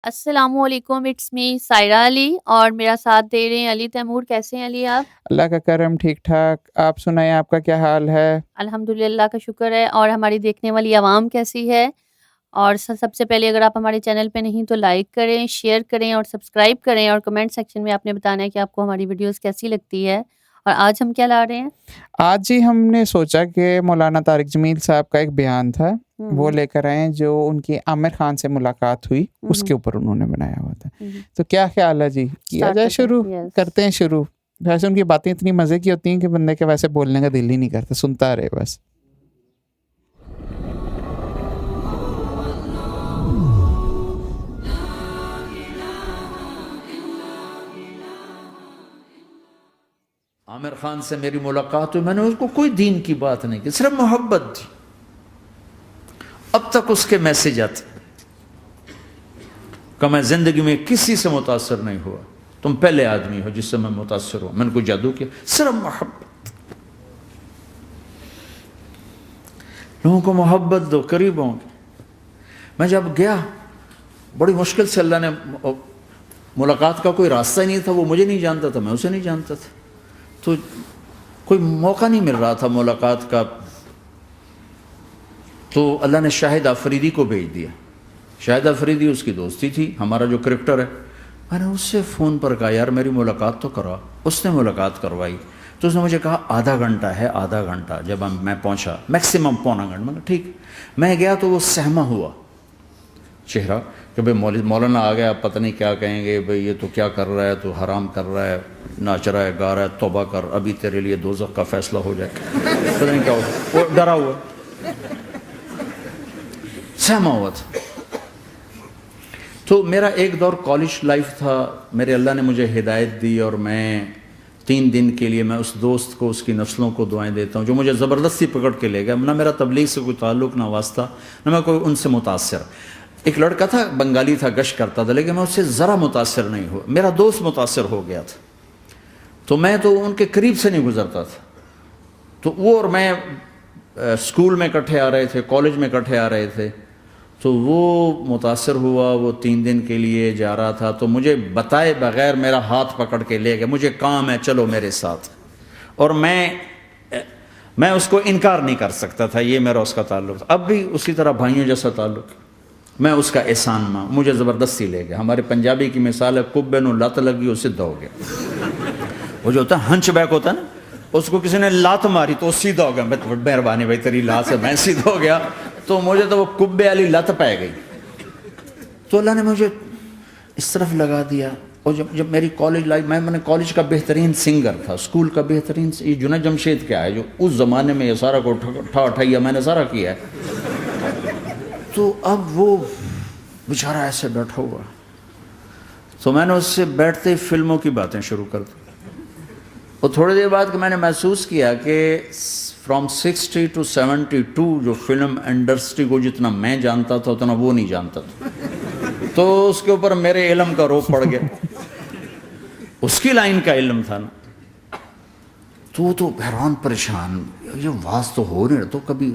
السلام علیکم، it's me Saira علی اور میرا ساتھ دے رہے ہیں علی تیمور۔ کیسے ہیں علی آپ؟ اللہ کا کرم، ٹھیک ٹھاک۔ آپ سنائیں، آپ کا کیا حال ہے؟ الحمدللہ کا شکر ہے۔ اور ہماری دیکھنے والی عوام کیسی ہے؟ اور سب سے پہلے اگر آپ ہمارے چینل پہ نہیں تو لائک کریں، شیئر کریں اور سبسکرائب کریں، اور کمنٹ سیکشن میں آپ نے بتانا ہے کہ آپ کو ہماری ویڈیوز کیسی لگتی ہے۔ اور آج ہم کیا لا رہے ہیں؟ آج جی ہم نے سوچا کہ مولانا طارق جمیل صاحب کا ایک بیان تھا، وہ لے کر آئے جو ان کی عامر خان سے ملاقات ہوئی، اس کے اوپر انہوں نے بنایا ہوا تھا۔ تو کیا خیال ہے جی، کیا جائے شروع؟ کرتے ہیں شروع۔ ویسے ان کی باتیں اتنی مزے کی ہوتی ہیں کہ بندے کے ویسے بولنے کا دل ہی نہیں کرتا، سنتا رہے بس۔ عامر خان سے میری ملاقات ہوئی، میں نے اس کو کوئی دین کی بات نہیں کی، صرف محبت تھی۔ اب تک اس کے میسج آتے کہ میں زندگی میں کسی سے متاثر نہیں ہوا، تم پہلے آدمی ہو جس سے میں متاثر ہوں، میں نے کوئی جادو کیا، صرف محبت۔ لوگوں کو محبت دو، قریب ہوں گے۔ میں جب گیا بڑی مشکل سے اللہ نے، ملاقات کا کوئی راستہ ہی نہیں تھا، وہ مجھے نہیں جانتا تھا، میں اسے نہیں جانتا تھا، تو کوئی موقع نہیں مل رہا تھا ملاقات کا۔ تو اللہ نے شاہد آفریدی کو بھیج دیا۔ شاہد آفریدی اس کی دوستی تھی، ہمارا جو کرکٹر ہے۔ میں نے اس سے فون پر کہا یار میری ملاقات تو کروا۔ اس نے ملاقات کروائی، تو اس نے مجھے کہا آدھا گھنٹہ ہے، آدھا گھنٹہ۔ جب میں پہنچا میکسیمم پونا گھنٹہ، میں نے کہا ٹھیک۔ میں گیا تو وہ سہما ہوا چہرہ کہ بھئی مولانا آ گیا، پتہ نہیں کیا کہیں گے، بھئی یہ تو کیا کر رہا ہے، تو حرام کر رہا ہے، ناچ رہا ہے، گا رہا ہے، توبہ کر، ابھی تیرے لیے دوزخ کا فیصلہ ہو جائے، پتہ نہیں کیا ہوگا۔ وہ ڈرا ہوا سہما ہوا تھا۔ تو میرا ایک دور کالج لائف تھا، میرے اللہ نے مجھے ہدایت دی، اور میں 3 دن کے لیے میں اس دوست کو، اس کی نسلوں کو دعائیں دیتا ہوں جو مجھے زبردستی پکڑ کے لے گیا۔ نہ میرا تبلیغ سے کوئی تعلق، نہ واسطہ، نہ میں کوئی ان سے متاثر۔ ایک لڑکا تھا، بنگالی تھا، گشت کرتا تھا، لیکن میں اس سے ذرا متاثر نہیں ہوا۔ میرا دوست متاثر ہو گیا تھا، تو میں تو ان کے قریب سے نہیں گزرتا تھا۔ تو وہ اور میں اسکول میں اکٹھے آ رہے تھے، کالج میں اکٹھے آ رہے تھے، تو وہ متاثر ہوا، وہ 3 دن کے لیے جا رہا تھا، تو مجھے بتائے بغیر میرا ہاتھ پکڑ کے لے گیا، مجھے کام ہے چلو میرے ساتھ۔ اور میں اس کو انکار نہیں کر سکتا تھا، یہ میرا اس کا تعلق تھا۔ اب بھی اسی طرح بھائیوں جیسا تعلق، میں اس کا احسان ماں، مجھے زبردستی لے گیا۔ ہمارے پنجابی کی مثال ہے، کبے نو لت لگی، اس سیدھا ہو گیا۔ وہ جو ہوتا ہے ہنچ بیک ہوتا ہے نا، اس کو کسی نے لات ماری تو سیدھا ہو گیا۔ مہربانی بھائی تیری لات سے میں سیدھا ہو گیا، تو مجھے تو وہ کبے والی لت پہ گئی۔ تو اللہ نے مجھے اس طرف لگا دیا۔ اور جب میری کالج لائف، میں نے کالج کا بہترین سنگر تھا، اسکول کا بہترین، یہ جنید جمشید کیا ہے جو اس زمانے میں یہ سارا کو اٹھایا میں نے سارا کیا ہے۔ تو اب وہ بیچارہ ایسے بیٹھا ہوا، تو میں نے اس سے بیٹھتے ہی فلموں کی باتیں شروع کر دی۔ اور تھوڑی دیر بعد کہ میں نے محسوس کیا کہ فرام 60 to 72 جو فلم انڈسٹری کو جتنا میں جانتا تھا اتنا وہ نہیں جانتا تھا۔ تو اس کے اوپر میرے علم کا روپ پڑ گیا، اس کی لائن کا علم تھا نا۔ تو وہ تو حیران پریشان، یہ واز تو ہو نہیں رہا، تو کبھی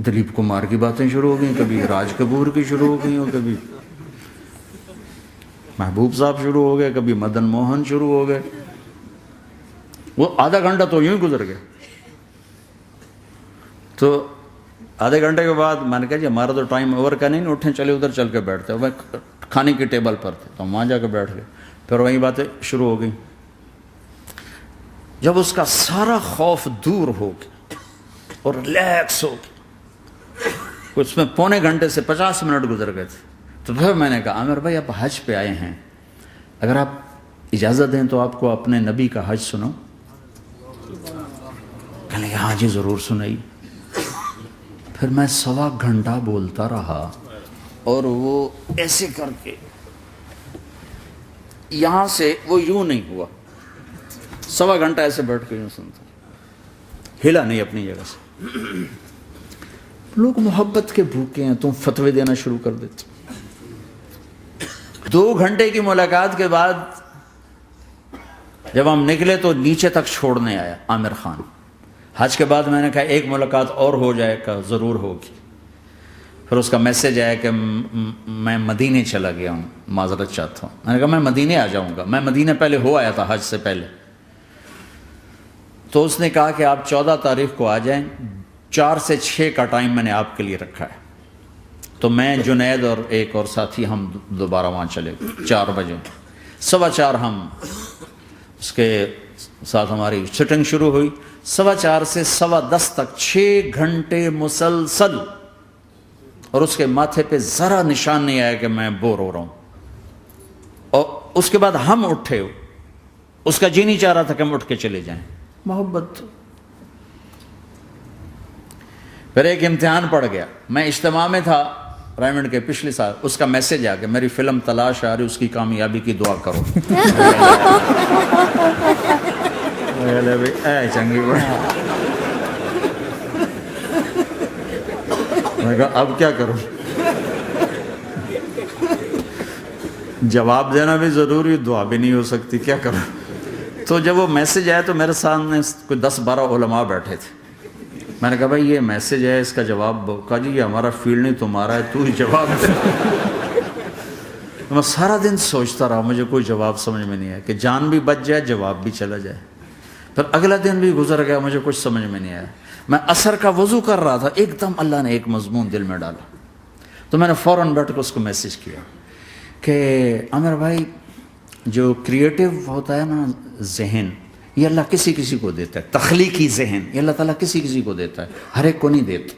دلیپ کمار کی باتیں شروع ہو گئیں، کبھی راج کپور کی شروع ہو گئیں، اور کبھی محبوب صاحب شروع ہو گئے، کبھی مدن موہن شروع ہو گئے۔ وہ آدھا گھنٹہ تو یوں ہی گزر گیا۔ تو آدھے گھنٹے کے بعد میں نے کہا جی ہمارا تو ٹائم اوور کا نہیں، اٹھیں چلے ادھر چل کے بیٹھتے ہیں۔ وہ کھانے کی ٹیبل پر تھے تو ہم وہاں جا کے بیٹھ گئے، پھر وہیں باتیں شروع ہو گئیں۔ جب اس کا سارا خوف دور ہو گیا اور ریلیکس ہو گیا، اس میں پونے گھنٹے سے 50 منٹ گزر گئے تھے، تو پھر میں نے کہا عامر بھائی آپ حج پہ آئے ہیں، اگر آپ اجازت دیں تو آپ کو اپنے نبی کا حج سناؤں؟ کہنے لگے ہاں جی ضرور سنائی۔ پھر میں 1.25 گھنٹہ بولتا رہا، اور وہ ایسے کر کے یہاں سے وہ یوں نہیں ہوا، 1.25 گھنٹہ ایسے بیٹھ کے یوں سنتا، ہلا نہیں اپنی جگہ سے۔ لوگ محبت کے بھوکے ہیں، تم فتوے دینا شروع کر دیتے۔ 2 گھنٹے کی ملاقات کے بعد جب ہم نکلے تو نیچے تک چھوڑنے آیا عامر خان۔ حج کے بعد میں نے کہا ایک ملاقات اور ہو جائے گا، ضرور ہوگی۔ پھر اس کا میسج آیا کہ میں مدینے چلا گیا ہوں, معذرت چاہتا ہوں. میں نے کہا میں مدینے آ جاؤں گا, میں مدینے پہلے ہو آیا تھا حج سے پہلے. تو اس نے کہا کہ آپ 14 تاریخ کو آ جائیں, 4 سے 6 کا ٹائم میں نے آپ کے لیے رکھا ہے. تو میں, جنید اور ایک اور ساتھی ہم دوبارہ وہاں چلے گئے 4 بجے. 4:15 ہم اس کے ساتھ ہماری شوٹنگ شروع ہوئی. 4:15 سے 10:15 تک 6 گھنٹے مسلسل, اور اس کے ماتھے پہ ذرا نشان نہیں آیا کہ میں بور ہو رہا ہوں. اور اس کے بعد ہم اٹھے, اس کا جی نہیں چاہ رہا تھا کہ ہم اٹھ کے چلے جائیں. محبت. پھر ایک امتحان پڑ گیا. میں اجتماع میں تھا رائمنڈ کے پچھلے سال, اس کا میسج آ گیا میری فلم تلاش آ رہی, اس کی کامیابی کی دعا کرو. چنگی میں کہا اب کیا کروں, جواب دینا بھی ضروری, دعا بھی نہیں ہو سکتی, کیا کروں. تو جب وہ میسج آیا تو میرے سامنے کوئی 10-12 علماء بیٹھے تھے. میں نے کہا بھائی یہ میسج ہے, اس کا جواب. کہا جی یہ ہمارا فیلڈ نہیں تمہارا ہے, تو ہی جواب دے. میں سارا دن سوچتا رہا, مجھے کوئی جواب سمجھ میں نہیں آیا کہ جان بھی بچ جائے, جواب بھی چلا جائے. پھر اگلا دن بھی گزر گیا, مجھے کچھ سمجھ میں نہیں آیا. میں عصر کا وضو کر رہا تھا, ایک دم اللہ نے ایک مضمون دل میں ڈالا. تو میں نے فوراً بیٹھ کے اس کو میسج کیا کہ عامر بھائی, جو کریٹو ہوتا ہے نا ذہن, یہ اللہ کسی کسی کو دیتا ہے. تخلیقی ذہن یہ اللہ تعالیٰ کسی کسی کو دیتا ہے, ہر ایک کو نہیں دیتا.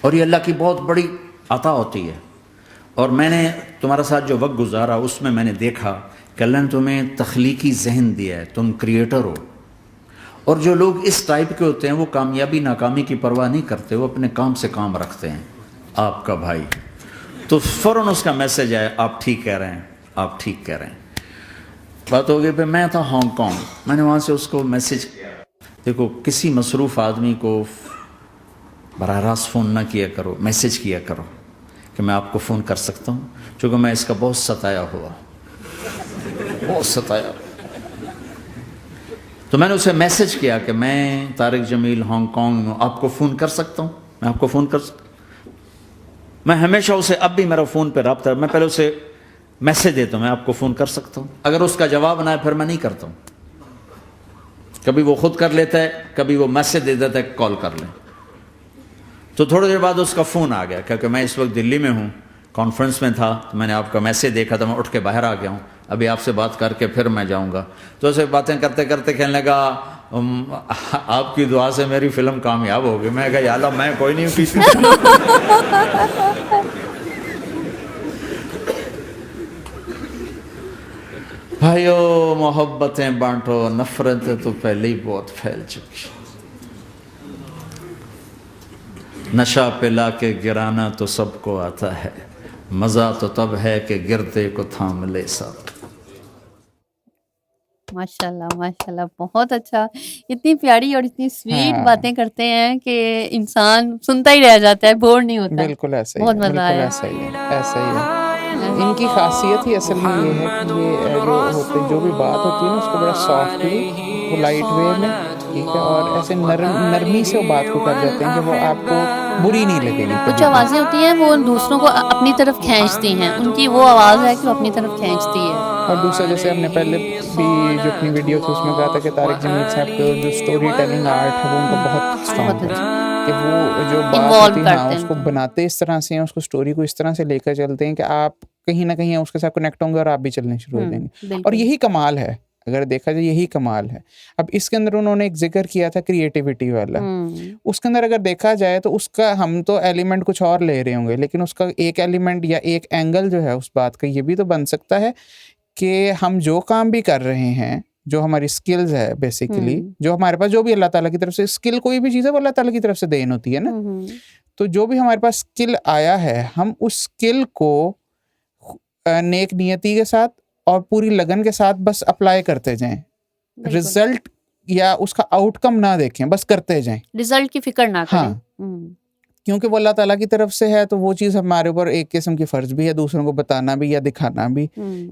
اور یہ اللہ کی بہت بڑی عطا ہوتی ہے. اور میں نے تمہارے ساتھ جو وقت گزارا اس میں نے دیکھا کہ اللہ نے تمہیں تخلیقی ذہن دیا ہے, تم کریٹر ہو. اور جو لوگ اس ٹائپ کے ہوتے ہیں وہ کامیابی ناکامی کی پرواہ نہیں کرتے, وہ اپنے کام سے کام رکھتے ہیں. آپ کا بھائی. تو فوراً اس کا میسج آیا, آپ ٹھیک کہہ رہے ہیں, آپ ٹھیک کہہ رہے ہیں. بات ہو گئی. پہ میں تھا ہانگ کانگ, میں نے وہاں سے اس کو میسج کیا. دیکھو کسی مصروف آدمی کو براہ راست فون نہ کیا کرو, میسج کیا کرو کہ میں آپ کو فون کر سکتا ہوں, چونکہ میں اس کا بہت ستایا ہوا, بہت ستایا. تو میں نے اسے میسج کیا کہ میں طارق جمیل ہانگ کانگ میں آپ کو فون کر سکتا ہوں, میں آپ کو فون کر سکتا ہوں. میں ہمیشہ اسے, اب بھی میرا فون پہ رابطہ ہے, میں پہلے اسے میسج دیتا ہوں میں آپ کو فون کر سکتا ہوں. اگر اس کا جواب نہ آئے پھر میں نہیں کرتا ہوں. کبھی وہ خود کر لیتا ہے, کبھی وہ میسج دے دیتا ہے کال کر لیں. تو تھوڑی دیر بعد اس کا فون آ گیا, کیونکہ میں اس وقت دلی میں ہوں, کانفرنس میں تھا. تو میں نے آپ کا میسج دیکھا تو میں اٹھ کے باہر آ گیا ہوں, ابھی آپ سے بات کر کے پھر میں جاؤں گا. تو اسے باتیں کرتے کرتے کہنے لگا آپ کی دعا سے میری فلم کامیاب ہو گئی. میں کہا یا اللہ میں کوئی نہیں کی. بھائیو محبتیں بانٹو, نفرتیں تو پہلے ہی بہت پھیل چکی. نشہ پلا کے گرانا تو سب کو آتا ہے, مزہ تو تب ہے کہ گردے کو تھام لے سب. ماشاءاللہ ماشاءاللہ, بہت اچھا. اتنی پیاری اور اتنی سویٹ باتیں کرتے ہیں کہ انسان سنتا ہی رہ جاتا ہے, بور نہیں ہوتا. بالکل ایسا ہی, بہت مزہ آیا. ایسا ہی ہے, ایسا ہی ہے. ان کی خاصیت ہی اصل میں یہ ہے کہ یہ جو ہوتے, جو بھی بات ہوتی ہے نا اس کو بڑا سافٹلی, وہ لائٹ وے میں, ٹھیک ہے, اور ایسے نرمی سے وہ بات کو کر جاتے ہیں کہ وہ آپ کو بری نہیں لگے گی. کچھ آوازیں ہوتی ہیں وہ دوسروں کو اپنی طرف کھینچتی ہیں, ان کی وہ آواز ہے کہ وہ اپنی طرف کھینچتی ہے. اور دوسرا جیسے ہم نے پہلے بھی جو اپنی ویڈیو تھی اس میں کہا تھا کہ طارق جمیل صاحب کو جو اسٹوری ٹیلنگ آرٹ ہے وہ ان کا بہت اسٹرانگ ہے, کہ وہ جو بات ہوتی ہے اس کو بناتے اس طرح سے ہیں, اس کو اسٹوری کو اس طرح سے لے کر چلتے ہیں کہ آپ کہیں نہ کہیں اس کے ساتھ کنیکٹ ہوں گے اور آپ بھی چلنے شروع ہو جائیں گے. اور یہی کمال ہے, اگر دیکھا جائے یہی کمال ہے. اب اس کے اندر انہوں نے ایک ذکر کیا تھا کریٹیوٹی والا, اس کے اندر اگر دیکھا جائے تو اس کا ہم تو ایلیمنٹ کچھ اور لے رہے ہوں گے, لیکن اس کا ایک ایلیمنٹ یا ایک اینگل جو ہے اس بات کا یہ بھی تو بن سکتا ہے کہ ہم جو کام بھی کر رہے ہیں, جو ہماری سکلز ہے بیسیکلی, جو ہمارے پاس جو بھی اللہ تعالیٰ کی طرف سے سکل, کوئی بھی چیز ہے وہ اللہ تعالیٰ کی طرف سے دین ہوتی ہے نا. تو جو بھی ہمارے پاس سکل آیا ہے, ہم اس سکل کو نیک نیتی کے ساتھ اور پوری لگن کے ساتھ بس اپلائی کرتے جائیں. رزلٹ یا اس کا آؤٹ کم نہ دیکھیں, بس کرتے جائیں, رزلٹ کی فکر نہ کریں. ہاں, کیونکہ وہ اللہ تعالیٰ کی طرف سے ہے تو وہ چیز ہمارے اوپر ایک قسم کی فرض بھی ہے دوسروں کو بتانا بھی یا دکھانا بھی.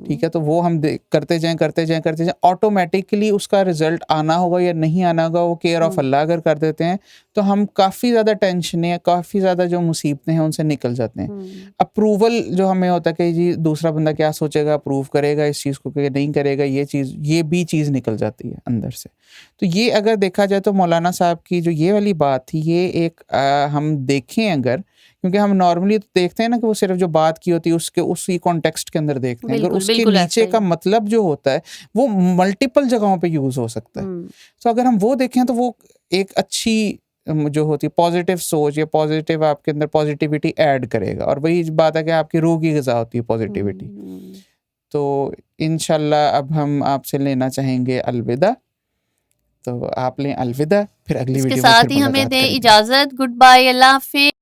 ٹھیک ہے, تو وہ ہم کرتے جائیں آٹومیٹکلی اس کا رزلٹ آنا ہوگا یا نہیں آنا ہوگا وہ کیئر آف اللہ اگر کر دیتے ہیں تو ہم کافی زیادہ ٹینشنیں, کافی زیادہ جو مصیبتیں ہیں ان سے نکل جاتے ہیں. اپروول جو ہمیں ہوتا ہے کہ جی دوسرا بندہ کیا سوچے گا, اپروو کرے گا اس چیز کو کہ نہیں کرے گا, یہ بھی چیز نکل جاتی ہے اندر سے. تو یہ اگر دیکھا جائے تو مولانا صاحب کی جو یہ والی بات تھی یہ ایک ہم دیکھیں اگر, کیونکہ ہم نارملی تو دیکھتے ہیں نا کہ وہ صرف جو بات کی ہوتی ہے اس کے اسی کانٹیکسٹ کے اندر دیکھتے ہیں, اگر اس کے نیچے کا مطلب جو ہوتا ہے وہ ملٹیپل جگہوں پہ یوز ہو سکتا ہے. تو اگر ہم وہ دیکھیں تو وہ ایک اچھی جو ہوتی ہے پازیٹیو سوچ یا پازیٹیو آپ کے اندر پازیٹیوٹی ایڈ کرے گا, اور وہی بات ہے کہ آپ کی روح کی غذا ہوتی ہے پازیٹیوٹی. تو انشاءاللہ اب ہم آپ سے لینا چاہیں گے الوداع, تو آپ لیں الوداع, پھر اگلی ویڈیو میں اس کے ساتھ ہی ہمیں دیں اجازت. گڈ بائے, اللہ حافظ.